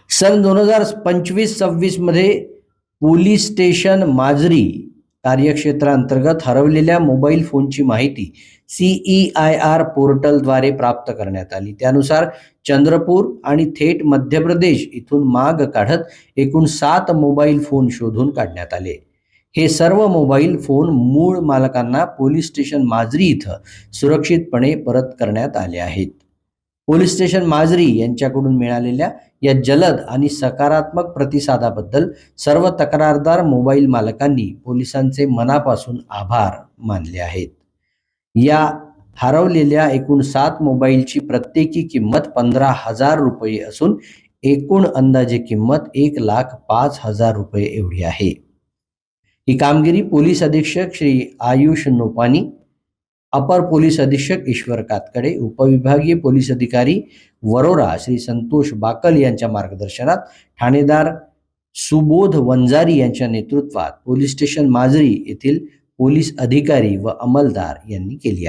सन 2025-26 मध्ये police station Majri कार्यक्षेत्रांतर्गत हरवलेल्या mobile फोनची माहिती CEIR पोर्टलद्वारे प्राप्त करण्यात आली. त्यानुसार चंद्रपूर आणि थेट मध्य प्रदेश इथून माग काढत एकूण 7 मोबाईल फोन शोधून काढण्यात आले. हे सर्व मोबाईल फोन मूळ मालकांना पोलीस स्टेशन माजरी इथं सुरक्षितपणे परत करण्यात आले आहेत. पोलीस स्टेशन माजरी यांच्याकडून मिळालेल्या या जलद आणि सकारात्मक प्रतिसादाबद्दल सर्व तक्रारदार मोबाईल मालकांनी पोलिसांचे मनापासून आभार मानले आहेत. या हरवलेल्या एकूण 7 मोबाईलची प्रत्येकी किंमत 15,000 रुपये असून एकूण अंदाजे किंमत 1,05,000 रुपये एवढी आहे. ही कामगिरी पोलीस अधीक्षक श्री आयुष नोपानी, अपर पोलीस अधीक्षक ईश्वर कातकडे, उपविभागीय पोलीस अधिकारी वरोरा श्री संतोष बाकल यांच्या मार्गदर्शनात ठाणेदार सुबोध वंजारी यांच्या नेतृत्वात पोलीस स्टेशन माजरी येथील पोलीस अधिकारी व अंमलदार यांनी केली आहे.